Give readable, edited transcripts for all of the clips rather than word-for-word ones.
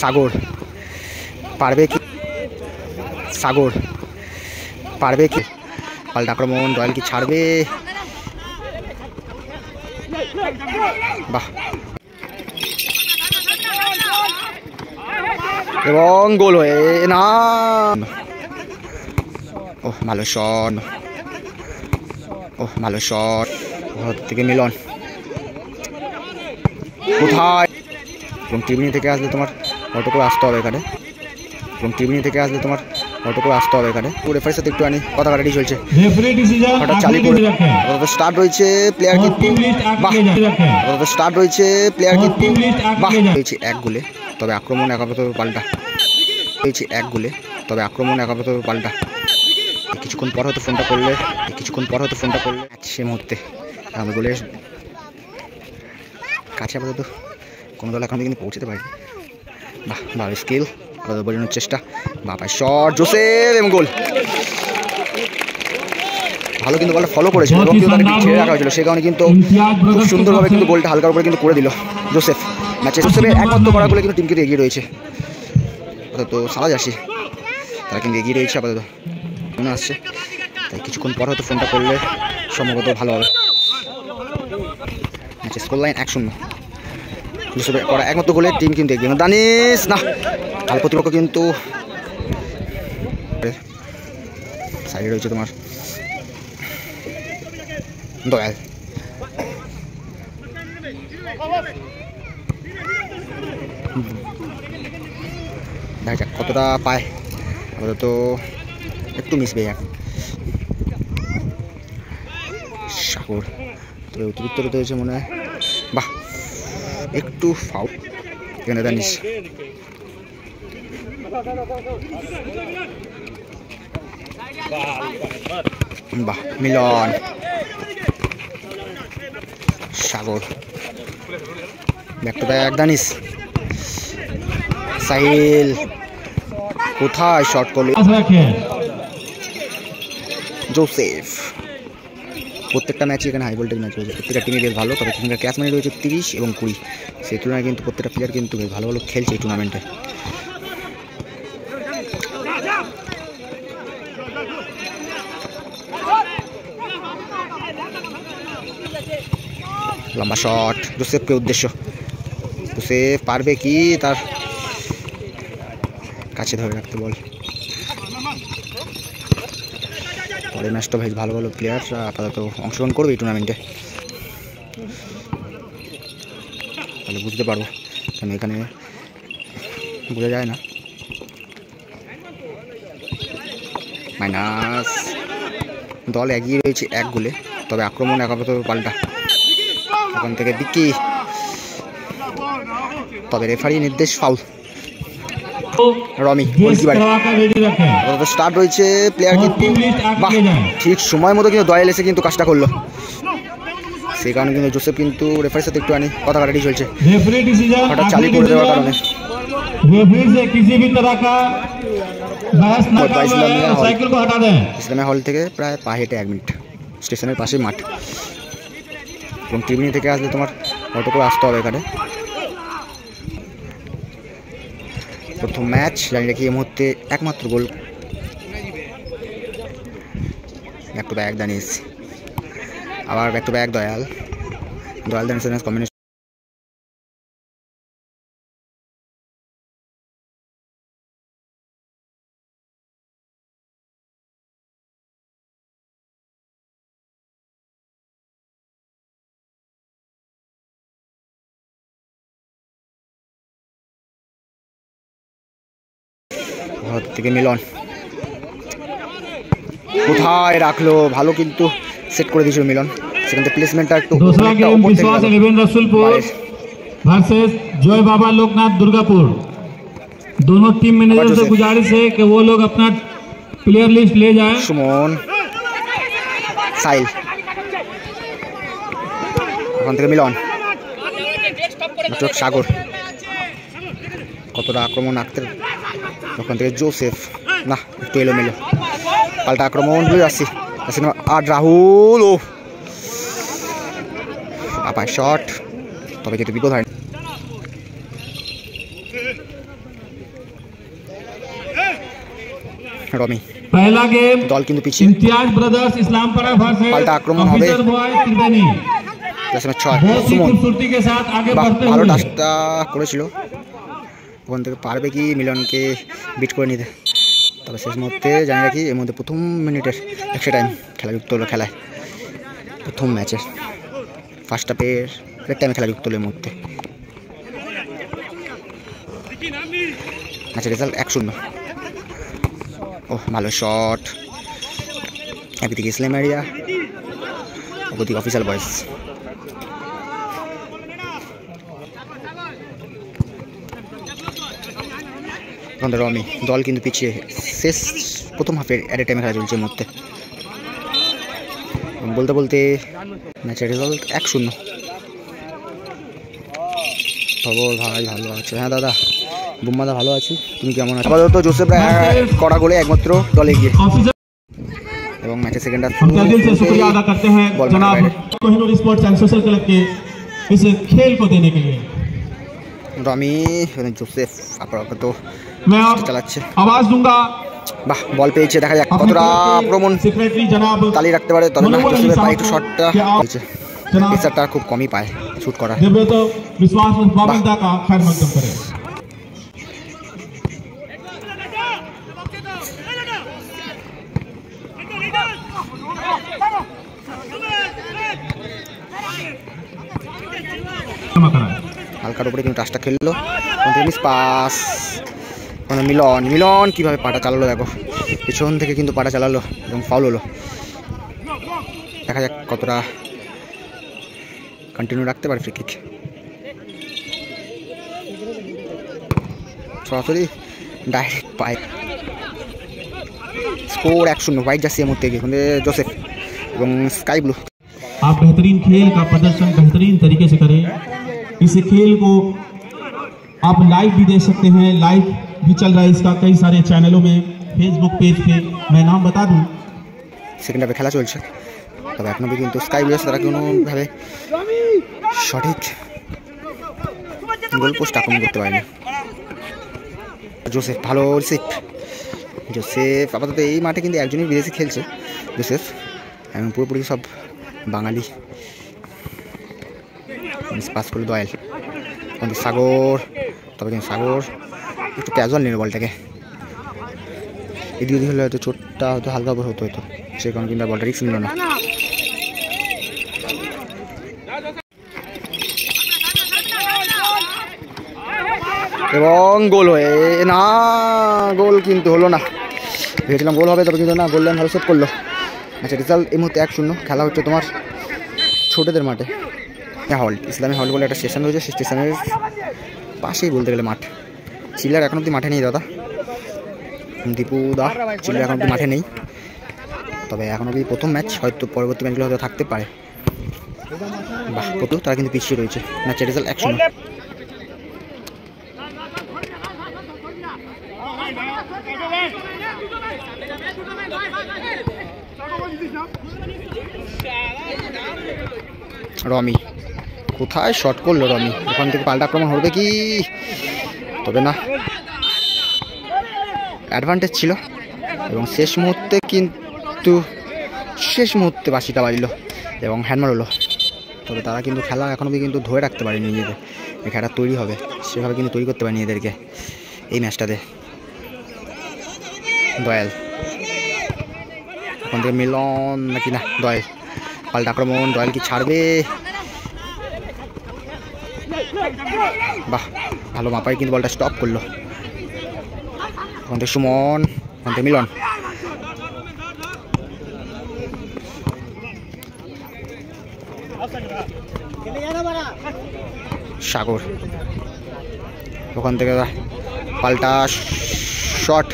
সাগর পারবে কি? সাগর পারবে কি? পাল্টা আক্রমণ, রয়্যাল কি ছাড়বে? বাহ, এবং গোল হয়ে না। ও ভালো শট, ও ভালো শট থেকে মিলন কোথায়? এবং টিভিনি থেকে আসলে তোমার অটো করে আসতে হবে এখানে, এবং টিভিনি থেকে আসলে তোমার অটো করে আসতে হবে এখানে। রেফারির সাথে একটু কথা কাটাটি চলছে, হঠাৎ চালু করে স্টার্ট রয়েছে প্লেয়ার কিন্তু বাহ, স্টার্ট রয়েছে প্লেয়ার কিন্তু বাহ হয়েছে এক গোলে, তবে আক্রমণ একাবত পাল্টা হয়েছে এক গোলে, তবে আক্রমণ একাবত পাল্টা। কিছুক্ষণ পর হয়তো ফোনটা করলে সে মুহূর্তে আমি গোলের কাছে আপাতত কোনো দল এখন কিন্তু পৌঁছতে পারি। বাহ, ভালো স্কিল বোঝানোর চেষ্টা, বাবা শট জোসেফ এবং গোল। ভালো কিন্তু বলটা ফলো করেছিল এবং তাকে ছেড়ে রাখা হয়েছিল, সে কারণে কিন্তু খুব সুন্দরভাবে কিন্তু গোলটা হালকার উপরে কিন্তু করে দিল জোসেফ। ম্যাচে জোসেফের একমাত্র করা গোলে কিন্তু টিমকে এগিয়ে রয়েছে আপাতত। সারা যাসি তারা কিন্তু এগিয়ে রয়েছে আপাতত মনে আসছে, তাই কিছুক্ষণ পর হয়তো ফোনটা করলে সম্ভবত ভালো হবে। ম্যাচে স্কোর লাইন 1-0, জোসেফের করা একমাত্র গোলে টিম কিন্তু এগিয়ে। দানিশ না, ভালো প্রতিপক্ষ কিন্তু সাইডে রয়েছে তোমার দয়াল। দেখা যাক কতটা পায়, আপাতত একটু মিসবে এক সাগর, তবে অতিরিক্ত হয়েছে মনে হয়। বাহ, একটু ফাউল এখানে দানিশ। বাহ, Milan Sagar back to back Danish. Sahil কোথায় শট করল জোসেফ। প্রত্যেকটা ম্যাচই এখানে হাই ভোল্টেজ ম্যাচ হয়েছে, প্রত্যেকটা টিমই বেশ ভালো, তবে এখানকার ক্যাচ মানি রয়েছে 30 এবং 20, সেই তুলনায় কিন্তু প্রত্যেকটা প্লেয়ার কিন্তু বেশ ভালো ভালো খেলছে এই টুর্নামেন্টে। লম্বা শট জোসেফকে উদ্দেশ্য, জোসেফ পারবে কি তার কাছে ধরে রাখতে বল। পরের ম্যাচটা বেশ ভালো ভালো প্লেয়াররা আপাতত অংশগ্রহণ করবে এই টুর্নামেন্টে, তাহলে বুঝতে পারবো, কারণ এখানে বোঝা যায় না। মাইনাস, দল এগিয়ে রয়েছে এক গোলে, তবে আক্রমণ একাবত পাল্টা ওখান থেকে বিকি, তবে রেফারি নির্দেশ ফাউল। রমি স্টার্ট রয়েছে প্লেয়ার কিন্তু বাহ, ঠিক সময় মতো কিন্তু দয়াল এসে কিন্তু কাজটা করলো, সেই কারণে কিন্তু জোসেফ কিন্তু রেফারির সাথে একটু কথা কাটাটি চলছে, হঠাৎ চালু করে দেওয়ার কারণে। ইসলামিয়া হল থেকে প্রায় পা হেঁটে 1 মিনিট, স্টেশনের পাশে মাঠ, এবং টিভিনি থেকে আসলে তোমার অটো করে আসতে হবে এখানে। প্রথম ম্যাচ জানি রাখি এই মুহূর্তে একমাত্র গোল ব্যাক টু ব্যাক দানিশ, আবার back to back Dayal দানিশের combination. থেকে মিলন কোথায় রাখলো, ভালো কিন্তু সেট করে দিয়েছিল মিলন, সেখান থেকে প্লেসমেন্টটা একটু वर्सेस जय बाबा लोकनाथ दुर्गापुर। दोनों टीम मैनेजर से गुजारिश है कि वो लोग अपना प्लेयर लिस्ट ले जाएं। सुमन साहिल ওখান থেকে মিলন, সাগর কতটা আক্রমণ আঁকতে, ওখান থেকে জোসেফ না একটু এলোমেলো, পাল্টা আক্রমণ বুঝে আসছি। আর রাহুল ও বাবা শট, তবে কিন্তু বিপদ হয়নি। রমি पहला गेम দল কিন্তু পিছিয়ে इम्तियाज ब्रदर्स इस्लामपुरा वर्सेस पाल्टा आक्रमण হবে। ऑफिसर बॉय त्रिवेणी। প্লেসমেন্ট 6 बहुत ही সুমন खूबसूरती के साथ आगे বাহ बढ़ते ভালো हुए টাচটা করেছিল, ওখান থেকে পারবে কি মিলনকে বিট করে নিতে। তবে শেষ মুহূর্তে জানি রাখি এর মধ্যে প্রথম মিনিটের এক্সট্রা টাইম খেলা যুক্ত হলো, খেলায় প্রথম ম্যাচের ফার্স্ট হাফের ব্রেক টাইমে খেলা যুক্ত হলো এই মুহূর্তে। ম্যাচের রেজাল্ট 1-0। ও ভালো শট, একদিকে ইসলাম এরিয়া, অপরদিকে অফিসিয়াল বয়েস। রমি দল কিন্তু পিছিয়ে, শেষ প্রথম হাফের অ্যাট এ টাইমে খেলা চলছে এই মুহূর্তে। বলতে বলতে ম্যাচের রেজাল্ট 1-0। খবর ভাই ভালো আছে? হ্যাঁ দাদা, বুম্মাদা ভালো আছি, তুমি কেমন আছো? আপাতত জোসেফ কড়া গোলে একমাত্র দলে এগিয়ে, এবং ম্যাচের সেকেন্ড হাফ हम तहे दिल से शुक्रिया अदा करते हैं जनाब Kohinoor sports and social club के इस खेल को देने के लिए। রমি জোসেফ আপাতত मैं চালাচ্ছে, आवाज दूंगा বাহ বল পেয়েছে, দেখা যাক কতটা আক্রমণ सेक्रेटरी जनाब তালি রাখতে পারে। তবে না, জোসেফের পায়ে একটু শটটা হয়েছে, जनाब পেসারটা খুব কমই পায় শুট করা। देवे तो विश्वास बाबंदा का खैर मकदम करें। হালকার উপরে কিন্তু টাচটা খেললো, মিস পাস, মানে মিলন মিলন কীভাবে পাটা চালালো দেখো, পিছন থেকে কিন্তু পাটা চালালো এবং ফাউল হলো। দেখা যাক কতটা কন্টিনিউ রাখতে পারে ফ্রি কিক। সরাসরি ডাইরেক্ট পায়, স্কোর 1-0। হোয়াইট জার্সি এর মধ্যে এখানে জোসেফ এবং স্কাই ব্লু। आप बेहतरीन खेल का प्रदर्शन बेहतरीन तरीके से करें। इस खेल को आप लाइव भी देख सकते हैं, लाइव भी चल रहा है इसका कई सारे चैनलों में, फेसबुक पेज पे मैं नाम बता दूं। সেকেন্ড হাফে খেলা চলছে, তবে এখনো কিন্তু স্কাই ব্লু তারা কোনোভাবে সঠিক গোল পোস্ট আক্রমণ করতে পারেনি। জোসেফ ভালো রিসিভ, জোসেফ আপাতত এই মাঠে কিন্তু একজনই বিদেশি খেলছে জোসেফ, এবং পুরোপুরি সব বাঙালি। পাস করলো দয়াল, কিন্তু সাগর, তবে কিন্তু সাগর একটু ক্যাজুয়াল নিল বলটাকে, এদিকে হলে হয়তো চোটটা হয়তো হালকা উপর হতো, সেই কারণে কিন্তু বলটা রিস্ক নিল না। এবং গোল হয়ে না, গোল কিন্তু হলো না, ভেবেছিলাম গোল হবে, তবে কিন্তু না, গোল লাইন ভালো সেভ করলো। আচ্ছা, রেজাল্ট এই মুহূর্তে 1-0। খেলা হচ্ছে তোমার ছোটদের মাঠে, হল্ট ইসলামী হল্ট বলে একটা স্টেশন রয়েছে, সেই স্টেশনের পাশেই বলতে গেলে মাঠ। চিল্লার এখন অব্দি মাঠে নেই দাদা, দীপু দা চিল্লার এখন অব্দি মাঠে নেই, তবে এখন অব্দি প্রথম ম্যাচ, হয়তো পরবর্তী ম্যাচগুলো হয়তো থাকতে পারে। বাহ, কত তারা কিন্তু পিছিয়ে রয়েছে। ম্যাচের রেজাল্ট 1-0। রমি কোথায় শট করলো রমি, ওখান থেকে পাল্টা আক্রমণ হবে কি, তবে না, অ্যাডভান্টেজ ছিল, এবং শেষ মুহূর্তে বাসিটা বাড়িল এবং হ্যান্ডমার হলো। তবে তারা কিন্তু খেলা এখন অবধি কিন্তু ধরে রাখতে পারেনি নিজেদের, এই খেলাটা তৈরি হবে সেভাবে কিন্তু তৈরি করতে পারে নিজেদেরকে এই ম্যাচটাতে। দয়াল, ওখান থেকে মিলন নাকি না, দয়াল পাল্টা আক্রমণ, দয়াল কি ছাড়বে? বাহ, ভালো মাপায় কিন্তু বলটা স্টপ করলো। ওখান থেকে সুমন, ওখান থেকে মিলন, সাগর, ওখান থেকে পাল্টা শট,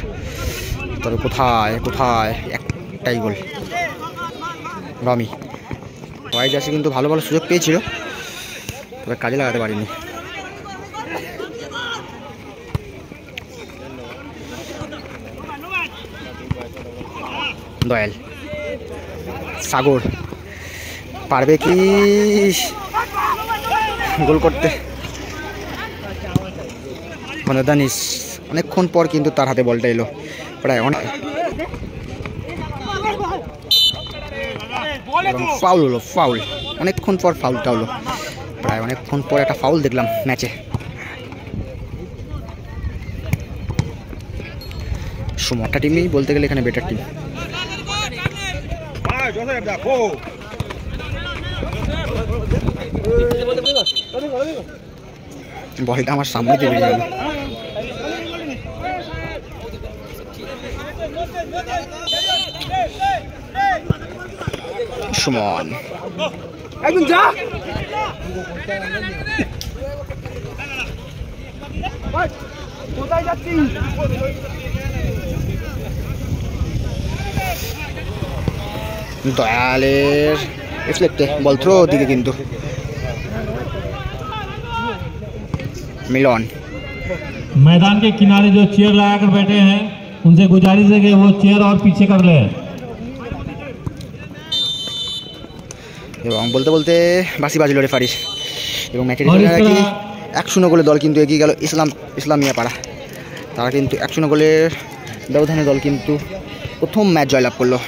তবে কোথায় একটাই গোল। রমি হোয়াইট জার্সি কিন্তু ভালো ভালো সুযোগ পেয়েছিল, তবে কাজে লাগাতে পারিনি। দয়াল, সাগর পারবে কি গোল করতে? মানে দানিশ অনেকক্ষণ পর কিন্তু তার হাতে বলটা এলো, প্রায় অনেক ফাউল হলো, ফাউল। অনেকক্ষণ পর ফাউলটা হলো, প্রায় অনেকক্ষণ পর একটা ফাউল দেখলাম ম্যাচে। সুমোটা টিমই বলতে গেলে এখানে বেটার টিম। বলটা আমার সামনে দিয়ে বেরিয়ে গেল। সুমন একদম যা কোথায় যাচ্ছি? দয়ালের রিফ্লেক্টে বল থ্রো দিকে, কিন্তু मिलन मैदान के किनारे जो चेयर लगाकर बैठे हैं उनसे गुजारिश है कि वो चेयर और पीछे कर ले। এবং বলতে বলতে বাসি বাজলো রেফারির, এবং ম্যাচের 1-0 গোলে দল কিন্তু এগিয়ে গেল ইসলামিয়া পাড়া। তারা কিন্তু 1-0 গোলের ব্যবধানে দল কিন্তু প্রথম ম্যাচ জয়লাভ করলো।